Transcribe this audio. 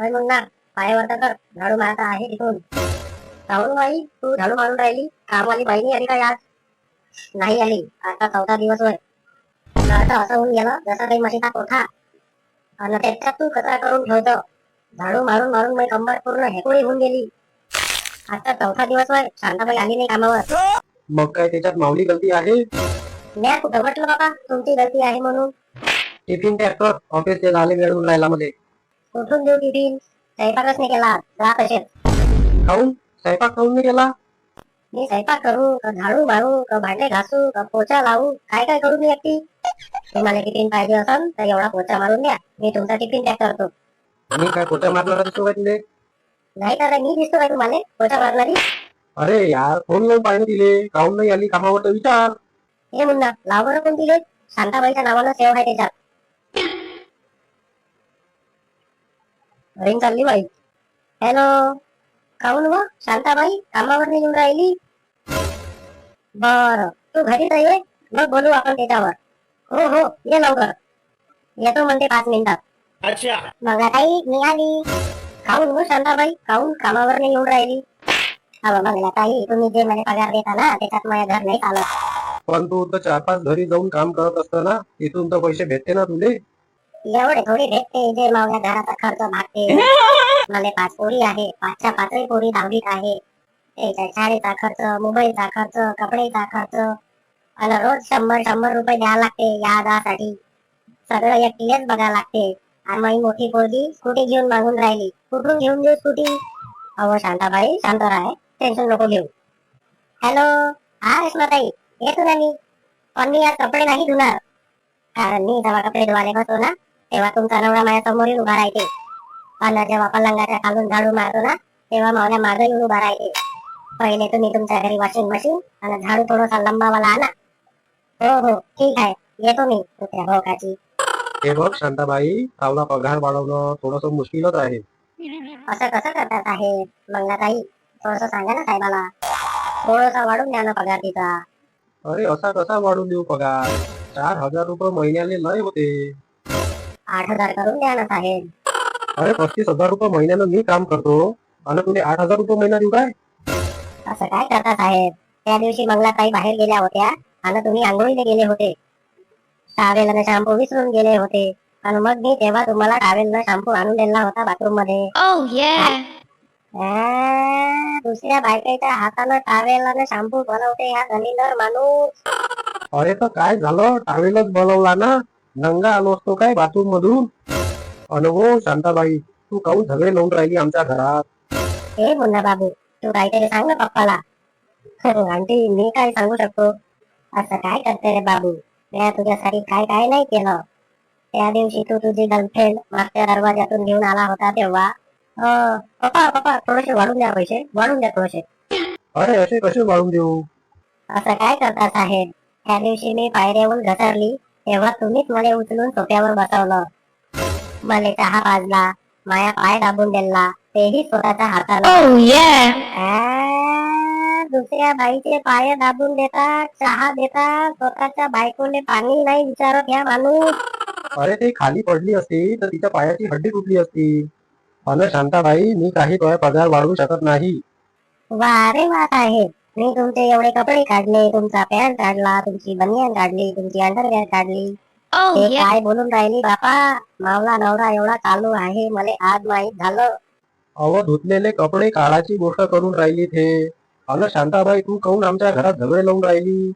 होय मुन्ना, पायावर तर कर, झाडू मारता आहे तिथून. राहुल बाई, तू झाडू मारून राहिली, कामवाली बाईनी आली काय आज? नाही आली, आता 4था दिवस होय. आता असं होऊन गेलं जसं काही म्हशीचा कोठा, आणि त्याच्यात तू कचरा करून ठेवतो. झाडू मारून मारून माझी कंबर पूर्ण हेकोळी होऊन गेली. आता 4था दिवस होय, शांताबाई आली नाही कामावर. मग काय त्याच्यात माऊली गलती आहे? म्या कुठं म्हटलं बाबा तुमची गलती आहे म्हणून? टिफिन पॅक कर, ऑफिस ते झाले वेळ होऊन राहिला मध्ये. कुठून देऊ टिफिन? स्वयंपाकच नाही केला, जा तसेच. खाऊन स्वयंपाक खाऊन नाही केला? मी स्वयंपाक करू का झाडू मारू का भांडे घासू का पोचा लावू, काय काय करू मी एकटी? तुम्हाला टिफिन पाहिजे असेल तर एवढा पोचा मारून द्या, मी तुमचा टिफिन पॅक करतो. मी काय पोचा मारणार दिसतो का तिले? नाही तर मी दिसतो काय तुम्हाला पोचा मारणारी? अरे यार, फोन लावून पाहिजे तिले, काहून नाही आली कामावर तर विचार. हे मुन्ना, लाव बरं कोण दिले? शांताबाईच्या नावानं सेव आहे त्याच्यात. रिंग चालली बाई. हॅलो, काहून व शांताबाई कामावर नाही येऊन राहिली? बर, तू घरीच आहे, मग बोलू आपण त्याच्यावर. हो हो, ये लवकर. येतो म्हणते 5 मिनिटात. अच्छा. मंगलाताई मी आली. काहून व शांताबाई, काहून कामावर नाही येऊन राहिली? अहो मंगलाताई, तुम्ही जे मला पगार देता ना त्याच्यात माझ्या घर नाही चालत. पण तू तर 4-5 घरी जाऊन काम करत असताना तिथून तर पैसे भेटते ना तुले? एवढे थोडी भेटते जे मावल्या घराचा खर्च भागते. मला 5 पोरी आहे, 5च्या 5ही पोरी 10वीत आहे. त्याच्या शाळेचा खर्च, मोबाईलचा खर्च, कपडेचा खर्च, आणि रोज 100 रुपये द्यावं लागते या जासाठी. सगळं एकटीलेच बघावं लागते. आणि माझी मोठी पोरगी स्कूटी घेऊन मागून राहिली, कुठून घेऊन देऊ स्कूटी? अहो शांताबाई शांत राहा, टेन्शन नको घेऊ. हॅलो, हा रेश्माताई, येतो ना मी. पण मी आज कपडे नाही धुणार, कारण मी जेव्हा कपडे धुवायला बसतो ना तेव्हा तुमचा नवरा माझ्या समोर उभा राहते. आणि जेव्हा पलंगाच्या खालून झाडू मारतो ना तेव्हा मावल्या मागे येऊन उभा राहते. पहिले तुम्ही तुमच्या घरी वॉशिंग मशीन आणि झाडू थोडासा लंबावाला आणा. हो हो ठीक आहे, येतो मी तुझ्या भोकाची. हे बघ शांताबाई, आपला पगार वाढवणं थोडस मुश्किलच आहे. असं कसं करतात साहेब? मंगलाताई थोडस सांगा ना साहेबाला, थोडसा वाढून द्या ना पगार तिचा. अरे असा कसा वाढून देऊ पगार? 4,000 रुपये महिन्याने लय होते. 8,000 करून द्या ना साहेब. अरे 35,000 रुपये महिन्यानं मी काम करतो आणि तुले 8,000 रुपये महिना देऊ काय? असं काय करता साहेब? त्या दिवशी मंगलाताई बाहेर गेल्या होत्या आणि तुम्ही आंघोळीला गेले होते. टावेल आणि शॅम्पू विसरून गेले होते, आणि मग मी तेव्हा तुम्हाला टावेल शॅम्पू आणून दिला होता बाथरूम मध्ये. Oh yeah. दुसऱ्या बायकाच्या हातानं टावेल आणि शॅम्पू बनवते हा दलिंदर माणूस. अरे तर काय झालं, टावेलच बनवला ना, नंगा आलो असतो काय बाथरूम मधून? अनुभव शांताबाई, तू काहून झगडे लावून राहिली आमच्या घरात? हे मुन्ना बाबू, तू काहीतरी सांग ना पप्पाला. आंटी मी काय सांगू शकतो? असं काय करते रे बाबू, मी तुझ्यासाठी काय काय नाही केलं. त्या दिवशी तू तुझी गर्लफ्रेंड मागच्या दरवाजातून घेऊन आला होता तेव्हा. पप्पा पप्पा थोडेसे वाढून द्या, पैसे वाढून द्या थोडेसे. अरे असे कसे वाढून देऊ? असं काय करता साहेब? त्या दिवशी मी पायऱ्यावरून घसरली तेव्हा तुम्हीच मला उचलून सोफ्यावर बसवलं. मला चहा पाजला, माया पाय दाबून दिला, तेही स्वतःच्या हाताने. Oh yeah. दुसऱ्या बाईचे पाय दाबून देतात, चहा देतात, स्वतःच्या बायकोने पाणी नाही विचारत या माणूस. अरे ते खाली पडली असती तर तिच्या पायाची हड्डी तुटली असती. अन शांताबाई, मी काही तुझा पगार वाढवू शकत नाही. वा रे वा साहेब, मी तुमचे एवढे कपडे काढले, तुमचा पॅन्ट काढला, तुमची बनियान काढली, तुमची अंडरवेअर काढली. Oh ते yeah. काय बोलून राहिली बापा? मावला नवरा एवढा चालू आहे मला आज माहित झालं. अव धुतलेले कपडे काढायची गोष्ट करून राहिली थे. अन शांताबाई, तू काहून आमच्या घरात झगडे लावून राहिली?